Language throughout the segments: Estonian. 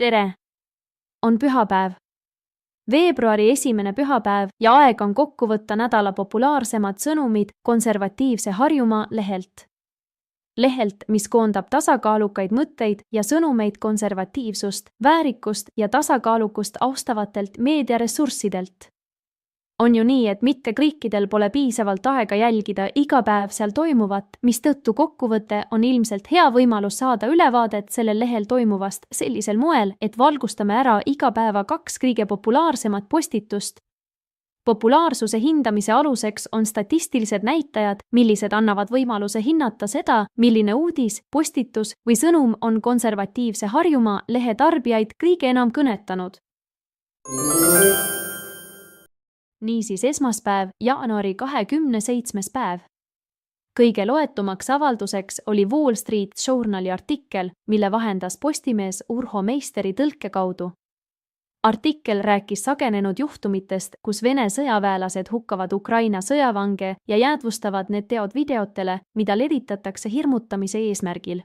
Tere! On pühapäev. Veebruari 1. pühapäev ja aeg on kokku võtta nädala populaarsemad sõnumid Konservatiivse Harjumaa lehelt. Lehelt, mis koondab tasakaalukaid mõtteid ja sõnumeid konservatiivsust, väärikust ja tasakaalukust austavatelt meediaressurssidelt. On ju nii, et mitte kõikidel pole piisavalt aega jälgida iga päev seal toimuvat, mistõttu kokkuvõte on ilmselt hea võimalus saada ülevaadet sellel lehel toimuvast sellisel moel, et valgustame ära iga päeva 2 kõige populaarsemat postitust. Populaarsuse hindamise aluseks on statistilised näitajad, millised annavad võimaluse hinnata seda, milline uudis, postitus või sõnum on Konservatiivse Harjumaa lehe tarbijaid kõige enam kõnetanud. Niisiis esmaspäev, jaanuari 27. päev. Kõige loetumaks avalduseks oli Wall Street Journali artikkel, mille vahendas Postimees Urho Meisteri tõlke kaudu. Artikkel rääkis sagenenud juhtumitest, kus Vene sõjaväelased hukkavad Ukraina sõjavange ja jäädvustavad need teod videotele, mida levitatakse hirmutamise eesmärgil.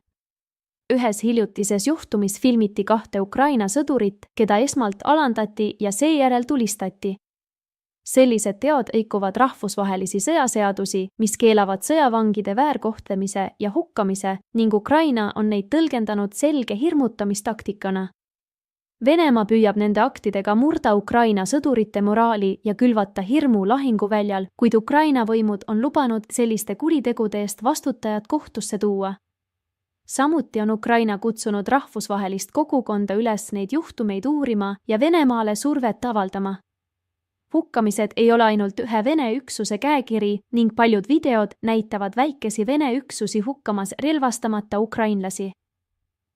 Ühes hiljutises juhtumis filmiti 2 Ukraina sõdurit, keda esmalt alandati ja seejärel tulistati. Sellised teod rikuvad rahvusvahelisi sõjaseadusi, mis keelavad sõjavangide väärkohtlemise ja hukkamise ning Ukraina on neid tõlgendanud selge hirmutamistaktikana. Venemaa püüab nende aktidega murda Ukraina sõdurite moraali ja külvata hirmu lahinguväljal, kuid Ukraina võimud on lubanud selliste kuritegude eest vastutajad kohtusse tuua. Samuti on Ukraina kutsunud rahvusvahelist kogukonda üles neid juhtumeid uurima ja Venemaale survet avaldama. Hukkamised ei ole ainult ühe Vene üksuse käekiri ning paljud videod näitavad väikesi Vene üksusi hukkamas relvastamata ukrainlasi.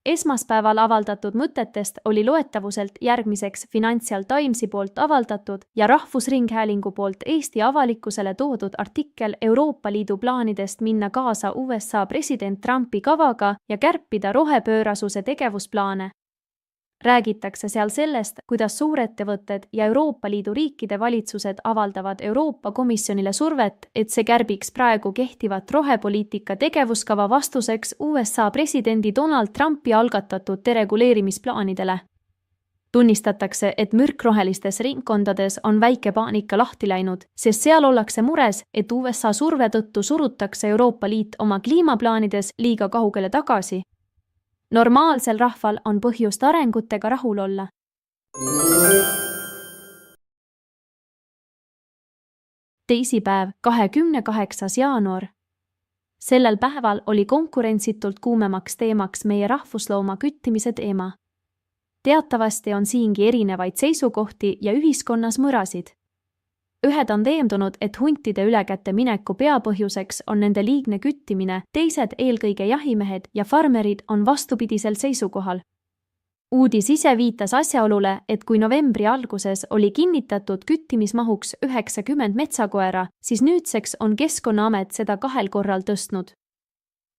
Esmaspäeval avaldatud mõtetest oli loetavuselt järgmiseks Financial Timesi poolt avaldatud ja Rahvusringhäälingu poolt Eesti avalikkusele toodud artikkel Euroopa Liidu plaanidest minna kaasa USA president Trumpi kavaga ja kärpida rohepöörasuse tegevusplaane. Räägitakse seal sellest, kuidas suurettevõtted ja Euroopa Liidu riikide valitsused avaldavad Euroopa Komisjonile survet, et see kärbiks praegu kehtivat rohepoliitika tegevuskava vastuseks USA presidendi Donald Trumpi algatatud dereguleerimisplaanidele. Tunnistatakse, et mürkrohelistes ringkondades on väike paanika lahti läinud, sest seal ollakse mures, et USA surve tõttu surutakse Euroopa Liit oma kliimaplaanides liiga kaugele tagasi. Normaalsel rahval on põhjust arengutega rahul olla. Teisipäev, 28. jaanuar. Sellel päeval oli konkurentsitult kuumemaks teemaks meie rahvuslooma küttimise teema. Teatavasti on siingi erinevaid seisukohti ja ühiskonnas mõrasid. Ühed on veendunud, et huntide ülekäte mineku peapõhjuseks on nende liigne küttimine, teised eelkõige jahimehed ja farmerid on vastupidisel seisukohal. Uudis ise viitas asjaolule, et kui novembri alguses oli kinnitatud küttimismahuks 90 metsakoera, siis nüüdseks on Keskkonnaamet seda 2 korral tõstnud.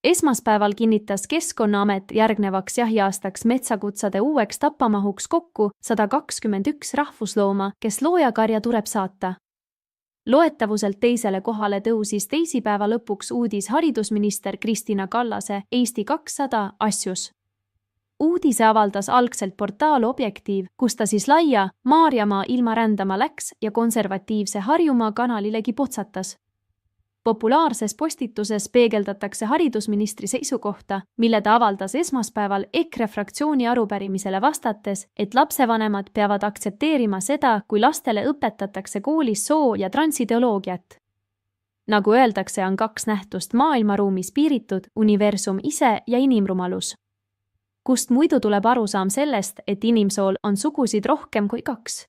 Esmaspäeval kinnitas Keskkonnaamet järgnevaks jahiaastaks metsakutsade uueks tapamahuks kokku 121 rahvuslooma, kes loojakarja tuleb saata. Loetavuselt teisele kohale tõusis teisipäeva lõpuks uudis haridusminister Kristina Kallase Eesti 200 asjus. Uudise avaldas algselt portaal Objektiiv, kus ta siis laia Maarjamaa ilma rändama läks ja Konservatiivse Harjumaa kanalilegi potsatas. Populaarses postituses peegeldatakse haridusministri seisukohta, mille ta avaldas esmaspäeval EKRE fraktsiooni arupärimisele vastates, et lapsevanemad peavad aktsepteerima seda, kui lastele õpetatakse koolis soo- ja transideoloogiat. Nagu öeldakse, on 2 nähtust maailmaruumis piiritud, universum ise ja inimrumalus. Kust muidu tuleb arusaam sellest, et inimsool on sugusid rohkem kui 2.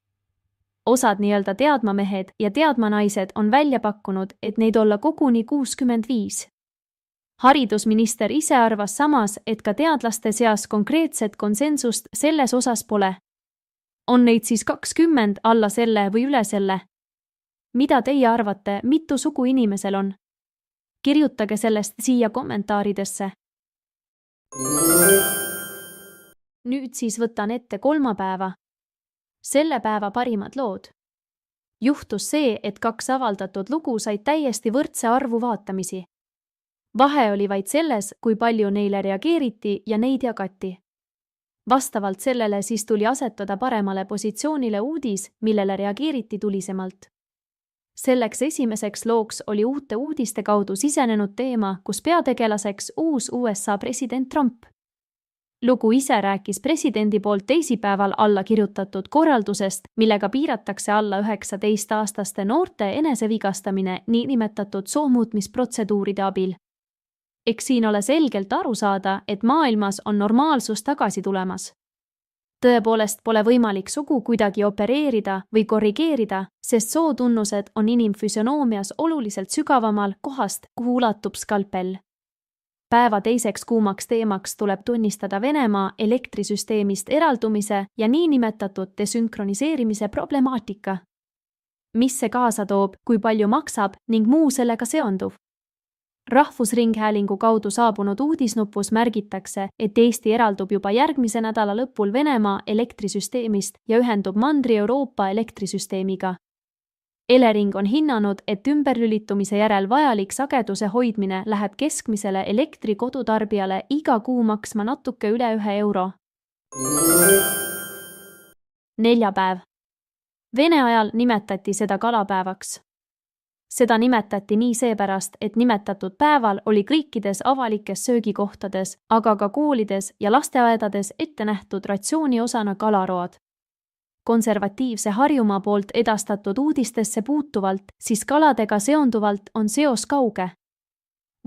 Osad nii-öelda teadmamehed ja teadmanaised on välja pakkunud, et neid olla koguni 65. Haridusminister ise arvas samas, et ka teadlaste seas konkreetset konsensust selles osas pole. On neid siis 20 alla selle või üle selle? Mida teie arvate, mitu sugu inimesel on? Kirjutage sellest siia kommentaaridesse. Nüüd siis võtan ette kolmapäeva. Selle päeva parimad lood. Juhtus see, et 2 avaldatud lugu said täiesti võrdse arvu vaatamisi. Vahe oli vaid selles, kui palju neile reageeriti ja neid jagati. Vastavalt sellele siis tuli asetada paremale positsioonile uudis, millele reageeriti tulisemalt. Selleks esimeseks looks oli uute uudiste kaudu sisenenud teema, kus peategelaseks uus USA president Trump. Lugu ise rääkis presidendi poolt teisipäeval alla kirjutatud korraldusest, millega piiratakse alla 19-aastaste noorte enesevigastamine niinimetatud soomuutmisprotseduuride abil. Eks siin ole selgelt aru saada, et maailmas on normaalsus tagasi tulemas. Tõepoolest pole võimalik sugu kuidagi opereerida või korrigeerida, sest sootunnused on inimfüsionoomias oluliselt sügavamal kohast, kuhu ulatub skalpell. Päeva teiseks kuumaks teemaks tuleb tunnistada Venemaa elektrisüsteemist eraldumise ja niinimetatud desünkroniseerimise problemaatika. Mis see kaasa toob, kui palju maksab ning muu sellega seonduv? Rahvusringhäälingu kaudu saabunud uudisnupus märgitakse, et Eesti eraldub juba järgmise nädala lõpul Venemaa elektrisüsteemist ja ühendub Mandri-Euroopa elektrisüsteemiga. Elering on hinnanud, et ümberlülitumise järel vajalik sageduse hoidmine läheb keskmisele elektrikodutarbijale iga kuu maksma natuke üle 1 euro. Neljapäev. Vene ajal nimetati seda kalapäevaks. Seda nimetati nii seepärast, et nimetatud päeval oli kõikides avalikes söögikohtades, aga ka koolides ja lasteaedades ette nähtud ratsiooni osana kalaroad. Konservatiivse Harjumaa poolt edastatud uudistesse puutuvalt, siis kaladega seonduvalt on seos kauge.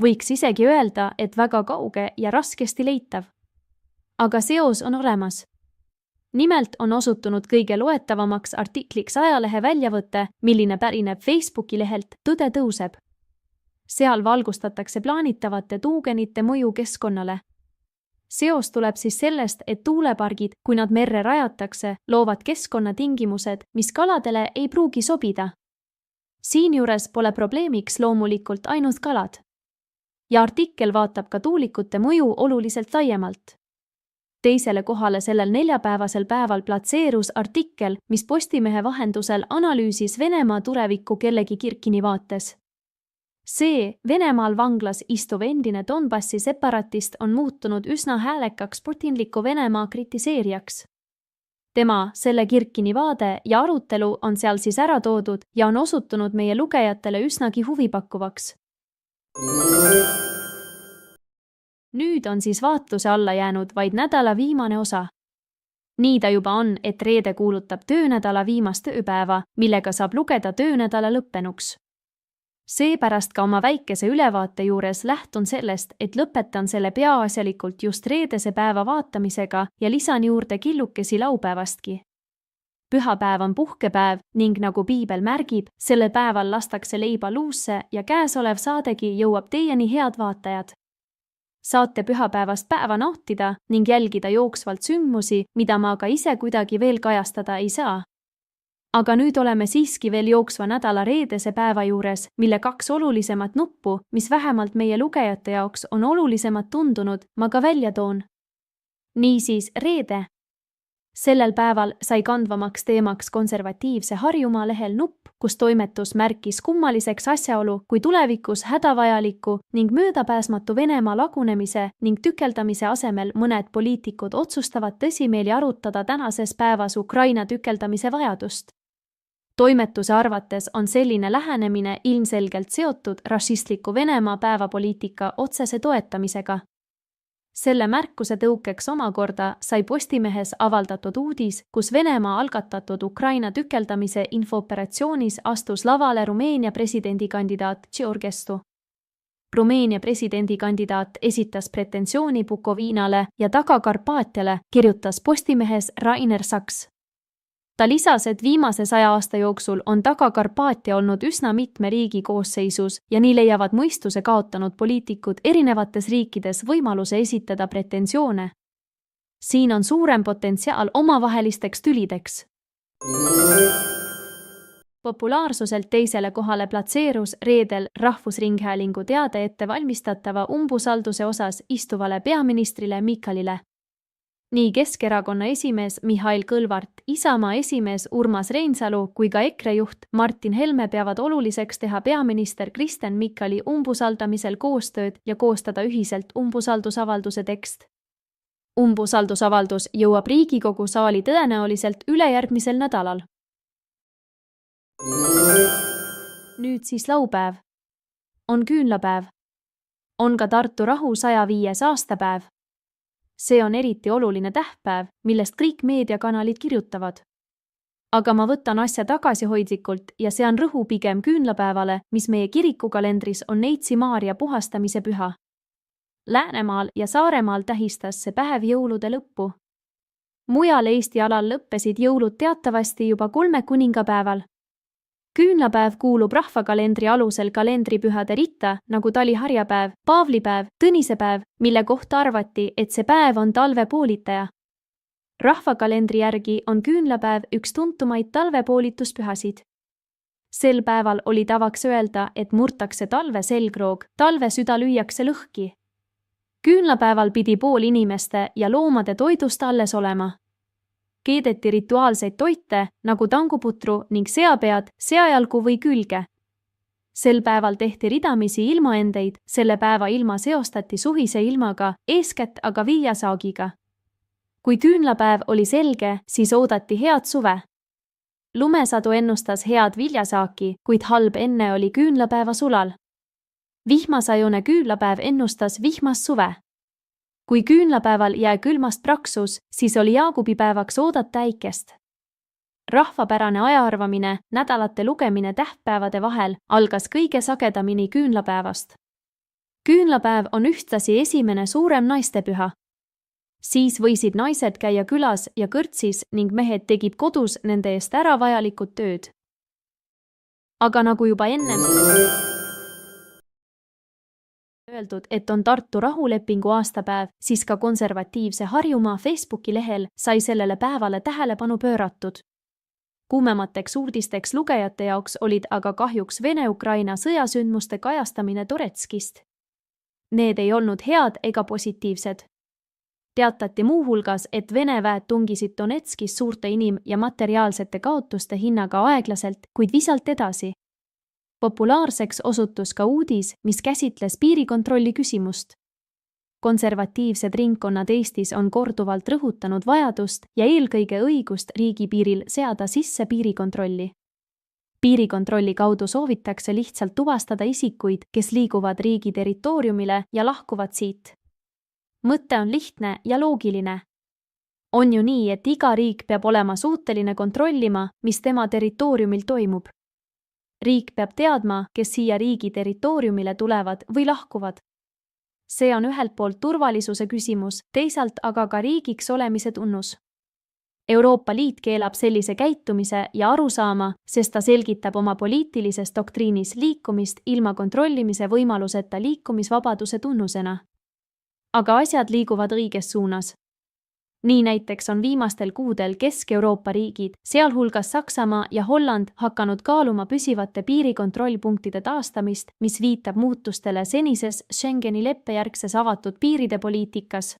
Võiks isegi öelda, et väga kauge ja raskesti leitav. Aga seos on olemas. Nimelt on osutunud kõige loetavamaks artikliks ajalehe väljavõte, milline pärineb Facebooki lehelt Tõde tõuseb. Seal valgustatakse plaanitavate tuugenite mõju keskkonnale. Seos tuleb siis sellest, et tuulepargid, kui nad merre rajatakse, loovad keskkonnatingimused, mis kaladele ei pruugi sobida. Siinjuures pole probleemiks loomulikult ainult kalad. Ja artikkel vaatab ka tuulikute mõju oluliselt laiemalt. Teisele kohale sellel neljapäevasel päeval platseerus artikkel, mis Postimehe vahendusel analüüsis Venemaa tulevikku kellegi Kirkini vaates. See Venemaal vanglas istuv endine Donbassi separatist on muutunud üsna häälekaks putinliku Venemaa kritiseerijaks. Tema, selle Kirkini vaade ja arutelu on seal siis ära toodud ja on osutunud meie lugejatele üsnagi huvipakkuvaks. Nüüd on siis vaatluse alla jäänud vaid nädala viimane osa. Nii ta juba on, et reede kuulutab töönädala viimast tööpäeva, millega saab lugeda töönädala lõppenuks. Seepärast ka oma väikese ülevaate juures lähtun sellest, et lõpetan selle peaasjalikult just reedese päeva vaatamisega ja lisan juurde killukesi laupäevastki. Pühapäev on puhkepäev ning nagu piibel märgib, sellel päeval lastakse leiba luusse ja käesolev saadegi jõuab teieni, head vaatajad. Saate pühapäevast päeva nautida ning jälgida jooksvalt sündmusi, mida ma aga ise kuidagi veel kajastada ei saa. Aga nüüd oleme siiski veel jooksva nädala reedese päeva juures, mille 2 olulisemat nuppu, mis vähemalt meie lugejate jaoks on olulisemad tundunud, ma ka välja toon. Niisiis reede. Sellel päeval sai kandvamaks teemaks konservatiivse Harjumaa lehel nupp, kus toimetus märkis kummaliseks asjaolu, kui tulevikus hädavajaliku ning möödapääsmatu Venemaa lagunemise ning tükeldamise asemel mõned poliitikud otsustavad tõsimeeli arutada tänases päevas Ukraina tükeldamise vajadust. Toimetuse arvates on selline lähenemine ilmselgelt seotud rassistliku Venemaa päevapoliitika otsese toetamisega. Selle märkuse tõukeks omakorda sai Postimehes avaldatud uudis, kus Venemaa algatatud Ukraina tükeldamise infooperatsioonis astus lavale Rumeenia presidendikandidaat Georgescu. Rumeenia presidendikandidaat esitas pretensiooni Bukovinale ja Taga-Karpaatiale, kirjutas Postimehes Rainer Saks. Ta lisas, et viimase 100 aasta jooksul on Taga-Karpaatia olnud üsna mitme riigi koosseisus ja nii leiavad mõistuse kaotanud poliitikud erinevates riikides võimaluse esitada pretensioone. Siin on suurem potentsiaal omavahelisteks tülideks. Populaarsuselt teisele kohale platseerus reedel Rahvusringhäälingu teade ette valmistatava umbusalduse osas istuvale peaministrile Michalile. Nii Keskerakonna esimees Mihhail Kõlvart, Isamaa esimees Urmas Reinsalu kui ka EKRE juht Martin Helme peavad oluliseks teha peaminister Kristen Michali umbusaldamisel koostööd ja koostada ühiselt umbusaldusavalduse tekst. Umbusaldusavaldus jõuab Riigikogu saali tõenäoliselt ülejärgmisel nädalal. Nüüd siis laupäev. On küünlapäev. On ka Tartu rahu 105. aastapäev. See on eriti oluline tähtpäev, millest kõik meediakanalid kirjutavad. Aga ma võtan asja tagasihoidlikult ja sean rõhu pigem küünlapäevale, mis meie kirikukalendris on Neitsi Maarja puhastamise püha. Läänemaal ja Saaremaal tähistas see päev jõulude lõppu. Mujal Eesti alal lõppesid jõulud teatavasti juba 3 kuningapäeval. Küünlapäev kuulub rahvakalendri alusel kalendripühade ritta nagu taliharjapäev, paavlipäev, tõnisepäev, mille kohta arvati, et see päev on talvepoolitaja. Rahvakalendri järgi on küünlapäev üks tuntumaid talvepoolituspühasid. Sel päeval oli tavaks öelda, et murtakse talve selgroog, talvesüda lüüakse lõhki. Küünlapäeval pidi pool inimeste ja loomade toidust alles olema. Keedeti rituaalseid toite nagu tanguputru ning seapead, seajalgu või külge. Sel päeval tehti ridamisi ilmaendeid, selle päeva ilma seostati suvise ilmaga, eeskätt aga viljasaagiga. Kui küünlapäev oli selge, siis oodati head suve. Lumesadu ennustas head viljasaaki, kuid halb enne oli küünlapäeva sulal. Vihmasajune küünlapäev ennustas vihmas suve. Kui küünlapäeval jää külmast praksus, siis oli jaagupipäevaks oodata äikest. Rahvapärane ajaarvamine, nädalate lugemine tähtpäevade vahel algas kõige sagedamini küünlapäevast. Küünlapäev on ühtlasi esimene suurem naistepüha. Siis võisid naised käia külas ja kõrtsis ning mehed tegid kodus nende eest ära vajalikud tööd. Aga nagu juba ennem öeldud, et on Tartu rahulepingu aastapäev, siis ka konservatiivse Harjumaa Facebooki lehel sai sellele päevale tähelepanu pööratud. Kuumemateks uudisteks lugejate jaoks olid aga kahjuks Vene-Ukraina sõjasündmuste kajastamine Donetskist. Need ei olnud head ega positiivsed. Teatati muuhulgas, et Vene väed tungisid Donetskis suurte inim- ja materiaalsete kaotuste hinnaga aeglaselt, kuid visalt edasi. Populaarseks osutus ka uudis, mis käsitles piirikontrolli küsimust. Konservatiivsed ringkonnad Eestis on korduvalt rõhutanud vajadust ja eelkõige õigust riigipiiril seada sisse piirikontrolli. Piirikontrolli kaudu soovitakse lihtsalt tuvastada isikuid, kes liiguvad riigi territooriumile ja lahkuvad siit. Mõte on lihtne ja loogiline. On ju nii, et iga riik peab olema suuteline kontrollima, mis tema territooriumil toimub. Riik peab teadma, kes siia riigi territooriumile tulevad või lahkuvad. See on ühelt poolt turvalisuse küsimus, teisalt aga ka riigiks olemise tunnus. Euroopa Liit keelab sellise käitumise ja arusaama, sest ta selgitab oma poliitilises doktriinis liikumist ilma kontrollimise võimaluseta liikumisvabaduse tunnusena. Aga asjad liiguvad õiges suunas. Nii näiteks on viimastel kuudel Kesk-Euroopa riigid, sealhulgas Saksamaa ja Holland, hakanud kaaluma püsivate piirikontrollpunktide taastamist, mis viitab muutustele senises Schengeni leppejärgses avatud piiride poliitikas.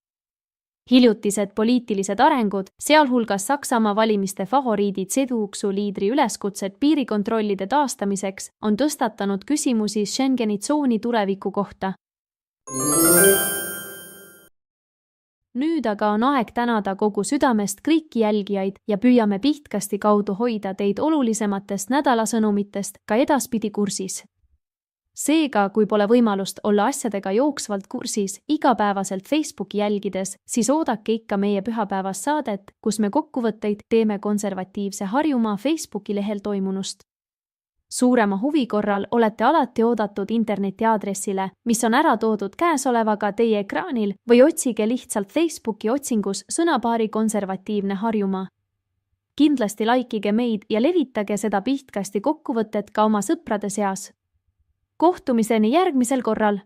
Hiljutised poliitilised arengud, sealhulgas Saksamaa valimiste favoriidi CDU-ksu liidri üleskutsed piirikontrollide taastamiseks, on tõstatanud küsimusi Schengeni tsooni tuleviku kohta. Nüüd aga on aeg tänada kogu südamest kõiki jälgijaid ja püüame Pihtkasti kaudu hoida teid olulisematest nädalasõnumitest ka edaspidi kursis. Seega, kui pole võimalust olla asjadega jooksvalt kursis igapäevaselt Facebooki jälgides, siis oodake ikka meie pühapäevast saadet, kus me kokkuvõtteid teeme konservatiivse Harjumaa Facebooki lehel toimunust. Suurema huvi korral olete alati oodatud internetiaadressile, mis on ära toodud käesolevaga teie ekraanil või otsige lihtsalt Facebooki otsingus sõnapaari konservatiivne Harjumaa. Kindlasti laikige meid ja levitage seda Pihtkasti kokkuvõtet ka oma sõprade seas. Kohtumiseni järgmisel korral!